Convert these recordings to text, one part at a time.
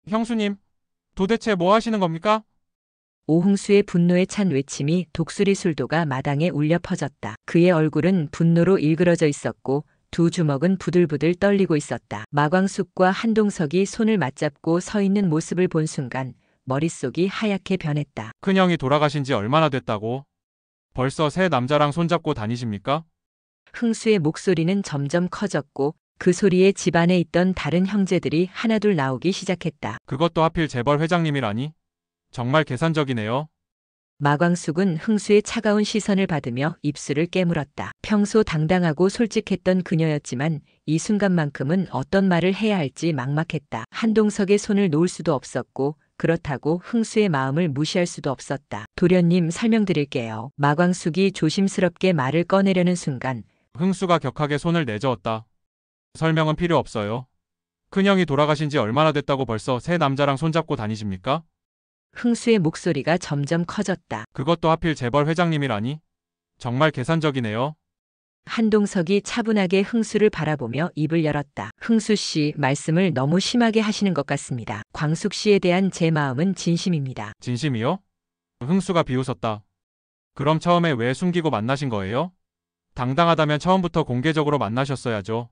형수님, 도대체 뭐 하시는 겁니까? 오흥수의 분노에 찬 외침이 독수리 술도가 마당에 울려 퍼졌다. 그의 얼굴은 분노로 일그러져 있었고 두 주먹은 부들부들 떨리고 있었다. 마광숙과 한동석이 손을 맞잡고 서 있는 모습을 본 순간 머릿속이 하얗게 변했다. 큰형이 돌아가신 지 얼마나 됐다고? 벌써 새 남자랑 손잡고 다니십니까? 흥수의 목소리는 점점 커졌고 그 소리에 집안에 있던 다른 형제들이 하나둘 나오기 시작했다. 그것도 하필 재벌 회장님이라니? 정말 계산적이네요. 마광숙은 흥수의 차가운 시선을 받으며 입술을 깨물었다. 평소 당당하고 솔직했던 그녀였지만 이 순간만큼은 어떤 말을 해야 할지 막막했다. 한동석의 손을 놓을 수도 없었고 그렇다고 흥수의 마음을 무시할 수도 없었다. 도련님 설명드릴게요. 마광숙이 조심스럽게 말을 꺼내려는 순간 흥수가 격하게 손을 내저었다. 설명은 필요 없어요. 큰형이 돌아가신 지 얼마나 됐다고 벌써 새 남자랑 손잡고 다니십니까? 흥수의 목소리가 점점 커졌다. 그것도 하필 재벌 회장님이라니? 정말 계산적이네요. 한동석이 차분하게 흥수를 바라보며 입을 열었다. 흥수 씨, 말씀을 너무 심하게 하시는 것 같습니다. 광숙 씨에 대한 제 마음은 진심입니다. 진심이요? 흥수가 비웃었다. 그럼 처음에 왜 숨기고 만나신 거예요? 당당하다면 처음부터 공개적으로 만나셨어야죠.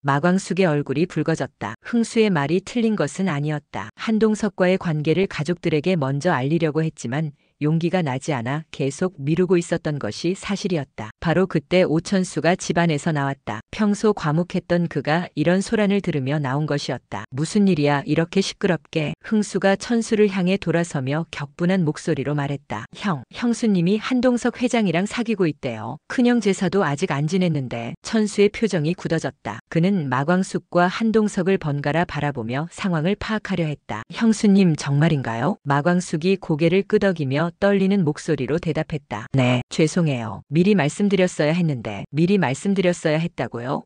마광숙의 얼굴이 붉어졌다. 흥수의 말이 틀린 것은 아니었다. 한동석과의 관계를 가족들에게 먼저 알리려고 했지만 용기가 나지 않아 계속 미루고 있었던 것이 사실이었다. 바로 그때 오천수가 집안에서 나왔다. 평소 과묵했던 그가 이런 소란을 들으며 나온 것이었다. 무슨 일이야 이렇게 시끄럽게. 흥수가 천수를 향해 돌아서며 격분한 목소리로 말했다. 형수님이 한동석 회장이랑 사귀고 있대요. 큰형 제사도 아직 안 지냈는데. 천수의 표정이 굳어졌다. 그는 마광숙과 한동석을 번갈아 바라보며 상황을 파악하려 했다. 형수님 정말인가요? 마광숙이 고개를 끄덕이며 떨리는 목소리로 대답했다. 네, 죄송해요. 미리 말씀드렸어야 했는데. 미리 말씀드렸어야 했다고요?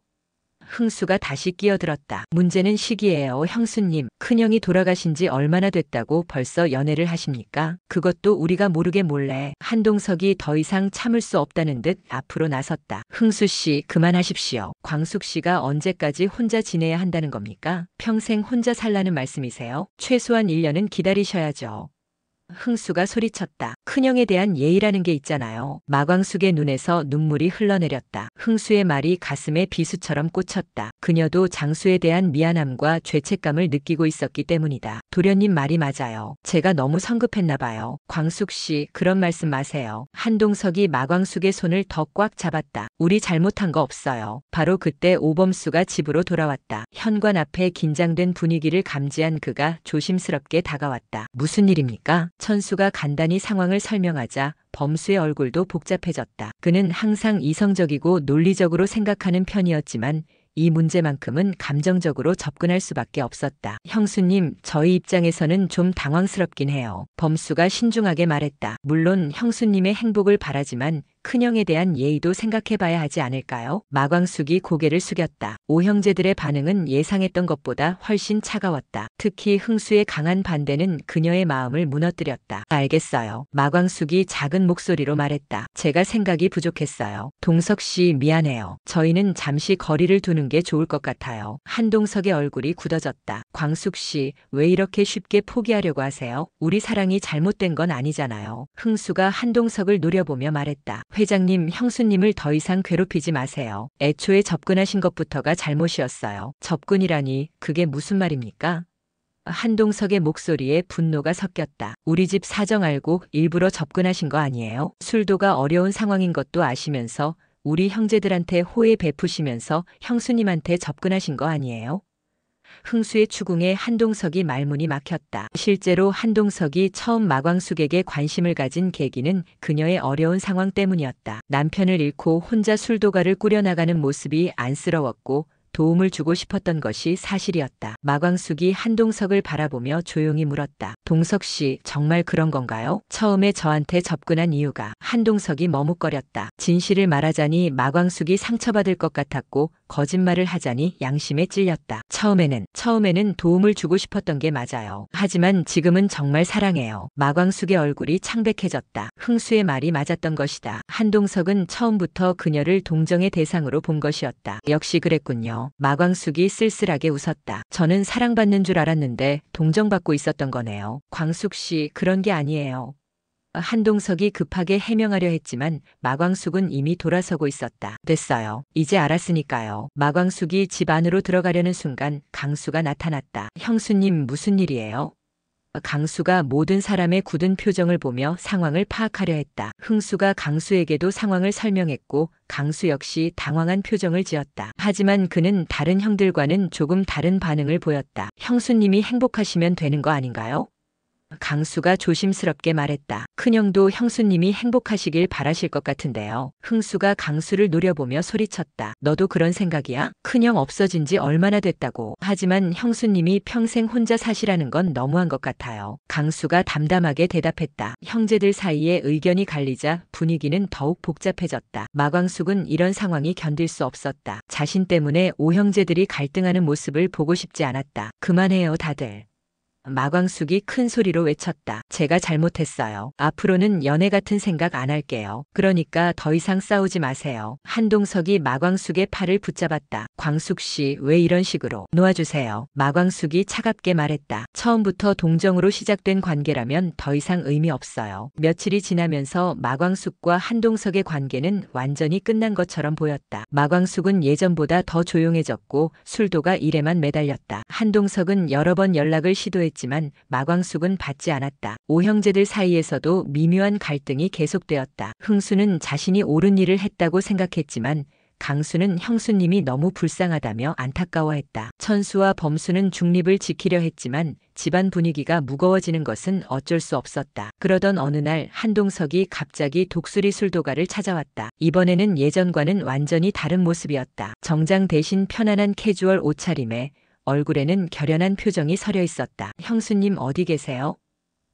흥수가 다시 끼어들었다. 문제는 시기예요, 형수님. 큰형이 돌아가신 지 얼마나 됐다고 벌써 연애를 하십니까? 그것도 우리가 모르게 몰래. 한동석이 더 이상 참을 수 없다는 듯 앞으로 나섰다. 흥수 씨, 그만하십시오. 광숙 씨가 언제까지 혼자 지내야 한다는 겁니까? 평생 혼자 살라는 말씀이세요? 최소한 1년은 기다리셔야죠. 흥수가 소리쳤다. 큰형에 대한 예의라는 게 있잖아요. 마광숙의 눈에서 눈물이 흘러내렸다. 흥수의 말이 가슴에 비수처럼 꽂혔다. 그녀도 장수에 대한 미안함과 죄책감을 느끼고 있었기 때문이다. 도련님 말이 맞아요. 제가 너무 성급했나 봐요. 광숙 씨, 그런 말씀 마세요. 한동석이 마광숙의 손을 더 꽉 잡았다. 우리 잘못한 거 없어요. 바로 그때 오범수가 집으로 돌아왔다. 현관 앞에 긴장된 분위기를 감지한 그가 조심스럽게 다가왔다. 무슨 일입니까? 천수가 간단히 상황을 설명하자 범수의 얼굴도 복잡해졌다. 그는 항상 이성적이고 논리적으로 생각하는 편이었지만 이 문제만큼은 감정적으로 접근할 수밖에 없었다. 형수님, 저희 입장에서는 좀 당황스럽긴 해요. 범수가 신중하게 말했다. 물론 형수님의 행복을 바라지만 큰형에 대한 예의도 생각해봐야 하지 않을까요? 마광숙이 고개를 숙였다. 오형제들의 반응은 예상했던 것보다 훨씬 차가웠다. 특히 흥수의 강한 반대는 그녀의 마음을 무너뜨렸다. 알겠어요. 마광숙이 작은 목소리로 말했다. 제가 생각이 부족했어요. 동석 씨, 미안해요. 저희는 잠시 거리를 두는 게 좋을 것 같아요. 한동석의 얼굴이 굳어졌다. 광숙 씨, 왜 이렇게 쉽게 포기하려고 하세요? 우리 사랑이 잘못된 건 아니잖아요. 흥수가 한동석을 노려보며 말했다. 회장님, 형수님을 더 이상 괴롭히지 마세요. 애초에 접근하신 것부터가 잘못이었어요. 접근이라니, 그게 무슨 말입니까? 한동석의 목소리에 분노가 섞였다. 우리 집 사정 알고 일부러 접근하신 거 아니에요? 술도가 어려운 상황인 것도 아시면서 우리 형제들한테 호의 베푸시면서 형수님한테 접근하신 거 아니에요? 흥수의 추궁에 한동석이 말문이 막혔다. 실제로 한동석이 처음 마광숙에게 관심을 가진 계기는 그녀의 어려운 상황 때문이었다. 남편을 잃고 혼자 술도가를 꾸려나가는 모습이 안쓰러웠고 도움을 주고 싶었던 것이 사실이었다. 마광숙이 한동석을 바라보며 조용히 물었다. 동석 씨, 정말 그런 건가요? 처음에 저한테 접근한 이유가. 한동석이 머뭇거렸다. 진실을 말하자니 마광숙이 상처받을 것 같았고 거짓말을 하자니 양심에 찔렸다. 처음에는 도움을 주고 싶었던 게 맞아요. 하지만 지금은 정말 사랑해요. 마광숙의 얼굴이 창백해졌다. 흥수의 말이 맞았던 것이다. 한동석은 처음부터 그녀를 동정의 대상으로 본 것이었다. 역시 그랬군요. 있어요. 마광숙이 쓸쓸하게 웃었다. 저는 사랑받는 줄 알았는데 동정받고 있었던 거네요. 광숙 씨, 그런 게 아니에요. 한동석이 급하게 해명하려 했지만 마광숙은 이미 돌아서고 있었다. 됐어요. 이제 알았으니까요. 마광숙이 집 안으로 들어가려는 순간 강수가 나타났다. 형수님, 무슨 일이에요? 강수가 모든 사람의 굳은 표정을 보며 상황을 파악하려 했다. 흥수가 강수에게도 상황을 설명했고 강수 역시 당황한 표정을 지었다. 하지만 그는 다른 형들과는 조금 다른 반응을 보였다. 형수님이 행복하시면 되는 거 아닌가요? 강수가 조심스럽게 말했다. 큰형도 형수님이 행복하시길 바라실 것 같은데요. 흥수가 강수를 노려보며 소리쳤다. 너도 그런 생각이야? 큰형 없어진 지 얼마나 됐다고. 하지만 형수님이 평생 혼자 사시라는 건 너무한 것 같아요. 강수가 담담하게 대답했다. 형제들 사이에 의견이 갈리자 분위기는 더욱 복잡해졌다. 마광숙은 이런 상황이 견딜 수 없었다. 자신 때문에 오형제들이 갈등하는 모습을 보고 싶지 않았다. 그만해요, 다들. 마광숙이 큰 소리로 외쳤다. 제가 잘못했어요. 앞으로는 연애 같은 생각 안 할게요. 그러니까 더 이상 싸우지 마세요. 한동석이 마광숙의 팔을 붙잡았다. 광숙 씨, 왜 이런 식으로? 놓아주세요. 마광숙이 차갑게 말했다. 처음부터 동정으로 시작된 관계라면 더 이상 의미 없어요. 며칠이 지나면서 마광숙과 한동석의 관계는 완전히 끝난 것처럼 보였다. 마광숙은 예전보다 더 조용해졌고 술도가 일에만 매달렸다. 한동석은 여러 번 연락을 시도했지만 마광숙은 받지 않았다. 오형제들 사이에서도 미묘한 갈등이 계속되었다. 흥수는 자신이 옳은 일을 했다고 생각했지만 강수는 형수님이 너무 불쌍하다며 안타까워했다. 천수와 범수는 중립을 지키려 했지만 집안 분위기가 무거워지는 것은 어쩔 수 없었다. 그러던 어느 날 한동석이 갑자기 독수리 술도가를 찾아왔다. 이번에는 예전과는 완전히 다른 모습이었다. 정장 대신 편안한 캐주얼 옷차림에 얼굴에는 결연한 표정이 서려 있었다. 형수님 어디 계세요?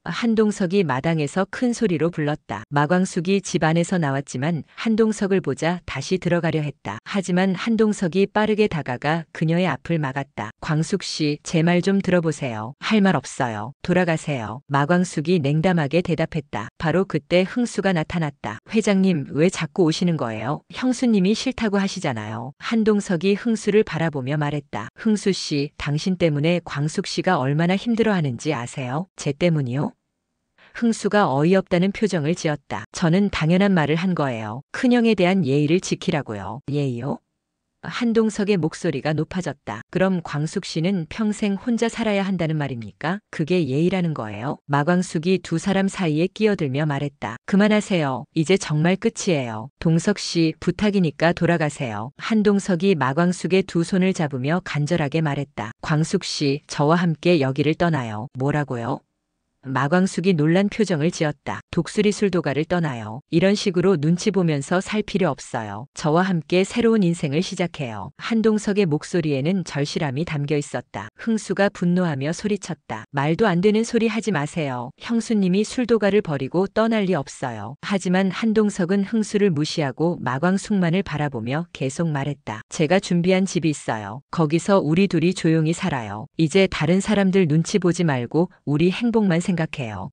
한동석이 마당에서 큰 소리로 불렀다. 마광숙이 집 안에서 나왔지만 한동석을 보자 다시 들어가려 했다. 하지만 한동석이 빠르게 다가가 그녀의 앞을 막았다. 광숙 씨, 제 말 좀 들어보세요. 할 말 없어요. 돌아가세요. 마광숙이 냉담하게 대답했다. 바로 그때 흥수가 나타났다. 회장님, 왜 자꾸 오시는 거예요? 형수님이 싫다고 하시잖아요. 한동석이 흥수를 바라보며 말했다. 흥수 씨, 당신 때문에 광숙 씨가 얼마나 힘들어하는지 아세요? 제 때문이요? 흥수가 어이없다는 표정을 지었다. 저는 당연한 말을 한 거예요. 큰형에 대한 예의를 지키라고요. 예의요? 한동석의 목소리가 높아졌다. 그럼 광숙 씨는 평생 혼자 살아야 한다는 말입니까? 그게 예의라는 거예요? 마광숙이 두 사람 사이에 끼어들며 말했다. 그만하세요. 이제 정말 끝이에요. 동석 씨, 부탁이니까 돌아가세요. 한동석이 마광숙의 두 손을 잡으며 간절하게 말했다. 광숙 씨, 저와 함께 여기를 떠나요. 뭐라고요? 마광숙이 놀란 표정을 지었다. 독수리 술도가를 떠나요. 이런 식으로 눈치 보면서 살 필요 없어요. 저와 함께 새로운 인생을 시작해요. 한동석의 목소리에는 절실함이 담겨 있었다. 흥수가 분노하며 소리쳤다. 말도 안 되는 소리 하지 마세요. 형수님이 술도가를 버리고 떠날 리 없어요. 하지만 한동석은 흥수를 무시하고 마광숙만을 바라보며 계속 말했다. 제가 준비한 집이 있어요. 거기서 우리 둘이 조용히 살아요. 이제 다른 사람들 눈치 보지 말고 우리 행복만 생각해요.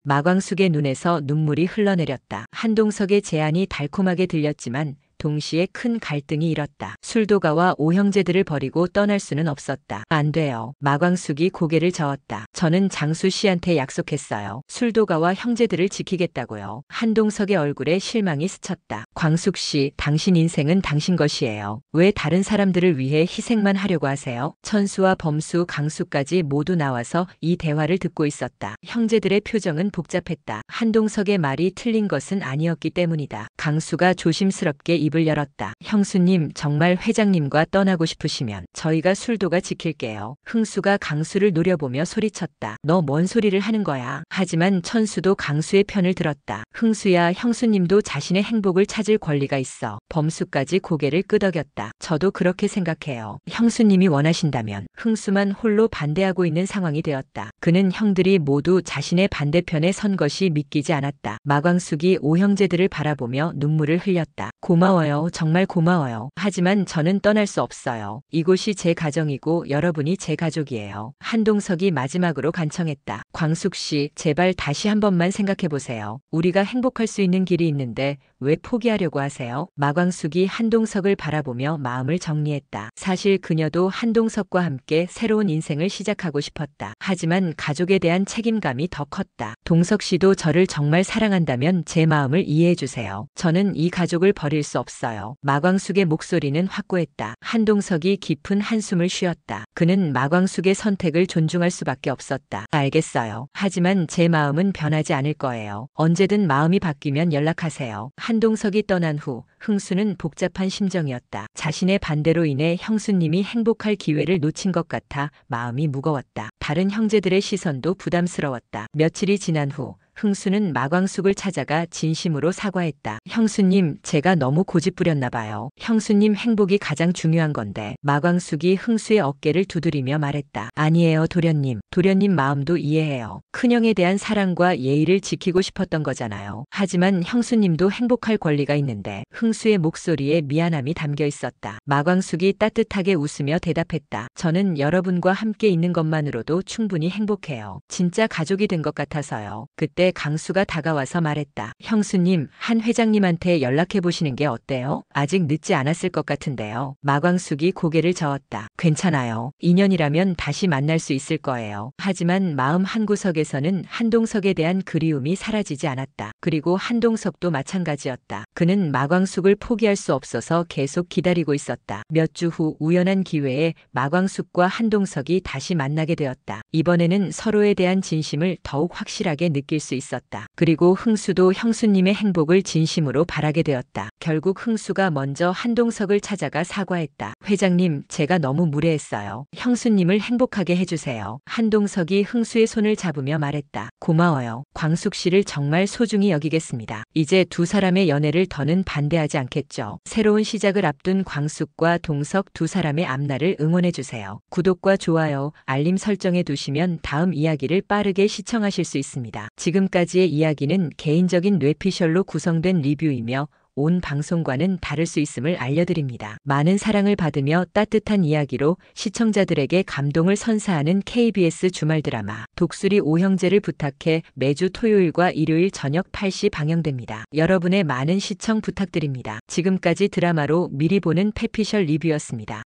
마광숙의 눈에서 눈물이 흘러내렸다. 한동석의 제안이 달콤하게 들렸지만 동시에 큰 갈등이 일었다. 술도가와 오형제들을 버리고 떠날 수는 없었다. 안 돼요. 마광숙이 고개를 저었다. 저는 장수 씨한테 약속했어요. 술도가와 형제들을 지키겠다고요. 한동석의 얼굴에 실망이 스쳤다. 광숙 씨, 당신 인생은 당신 것이에요. 왜 다른 사람들을 위해 희생만 하려고 하세요? 천수와 범수, 강수까지 모두 나와서 이 대화를 듣고 있었다. 형제들의 표정은 복잡했다. 한동석의 말이 틀린 것은 아니었기 때문이다. 강수가 조심스럽게 입을 열었다. 형수님, 정말 회장님과 떠나고 싶으시면 저희가 술도가 지킬게요. 흥수가 강수를 노려보며 소리쳤다. 너 뭔 소리를 하는 거야? 하지만 천수도 강수의 편을 들었다. 흥수야, 형수님도 자신의 행복을 찾을 권리가 있어. 범수까지 고개를 끄덕였다. 저도 그렇게 생각해요. 형수님이 원하신다면. 흥수만 홀로 반대하고 있는 상황이 되었다. 그는 형들이 모두 자신의 반대편에 선 것이 믿기지 않았다. 마광숙이 오형제들을 바라보며 눈물을 흘렸다. 고마워요. 정말 고마워요. 하지만 저는 떠날 수 없어요. 이곳이 제 가정이고 여러분이 제 가족이에요. 한동석이 마지막으로 간청했다. 광숙 씨, 제발 다시 한 번만 생각해 보세요. 우리가 행복할 수 있는 길이 있는데 왜 포기하려고 하세요? 마광숙이 한동석을 바라보며 마음을 정리했다. 사실 그녀도 한동석과 함께 새로운 인생을 시작하고 싶었다. 하지만 가족에 대한 책임감이 더 컸다. 동석 씨도 저를 정말 사랑한다면 제 마음을 이해해 주세요. 저는 이 가족을 버릴 수 없어요. 마광숙의 목소리는 확고했다. 한동석이 깊은 한숨을 쉬었다. 그는 마광숙의 선택을 존중할 수밖에 없었다. 알겠어요. 하지만 제 마음은 변하지 않을 거예요. 언제든 마음이 바뀌면 연락하세요. 한동석이 떠난 후 흥수는 복잡한 심정이었다. 자신의 반대로 인해 형수님이 행복할 기회를 놓친 것 같아 마음이 무거웠다. 다른 형제들의 시선도 부담스러웠다. 며칠이 지난 후 흥수는 마광숙을 찾아가 진심으로 사과했다. 형수님, 제가 너무 고집부렸나 봐요. 형수님 행복이 가장 중요한 건데. 마광숙이 흥수의 어깨를 두드리며 말했다. 아니에요, 도련님. 도련님 마음도 이해해요. 큰형에 대한 사랑과 예의를 지키고 싶었던 거잖아요. 하지만 형수님도 행복할 권리가 있는데. 흥수의 목소리에 미안함이 담겨 있었다. 마광숙이 따뜻하게 웃으며 대답했다. 저는 여러분과 함께 있는 것만으로도 충분히 행복해요. 진짜 가족이 된 것 같아서요. 그때 강수가 다가와서 말했다. 형수님, 한 회장님한테 연락해 보시는 게 어때요? 아직 늦지 않았을 것 같은데요. 마광숙이 고개를 저었다. 괜찮아요. 인연이라면 다시 만날 수 있을 거예요. 하지만 마음 한구석에서는 한동석에 대한 그리움이 사라지지 않았다. 그리고 한동석도 마찬가지였다. 그는 마광숙을 포기할 수 없어서 계속 기다리고 있었다. 몇 주 후 우연한 기회에 마광숙과 한동석이 다시 만나게 되었다. 이번에는 서로에 대한 진심을 더욱 확실하게 느낄 수 있었다. 그리고 흥수도 형수님의 행복을 진심으로 바라게 되었다. 결국 흥수가 먼저 한동석을 찾아가 사과했다. 회장님, 제가 너무 무례했어요. 형수님을 행복하게 해주세요. 한동석이 흥수의 손을 잡으며 말했다. 고마워요. 광숙 씨를 정말 소중히 여기겠습니다. 이제 두 사람의 연애를 더는 반대하지 않겠죠. 새로운 시작을 앞둔 광숙과 동석 두 사람의 앞날을 응원해주세요. 구독과 좋아요, 알림 설정해 두시면 다음 이야기를 빠르게 시청하실 수 있습니다. 지금까지의 이야기는 개인적인 뇌피셜로 구성된 리뷰이며 온 방송과는 다를 수 있음을 알려드립니다. 많은 사랑을 받으며 따뜻한 이야기로 시청자들에게 감동을 선사하는 KBS 주말 드라마 독수리 오형제를 부탁해 매주 토요일과 일요일 저녁 8시 방영됩니다. 여러분의 많은 시청 부탁드립니다. 지금까지 드라마로 미리 보는 패피셜 리뷰였습니다.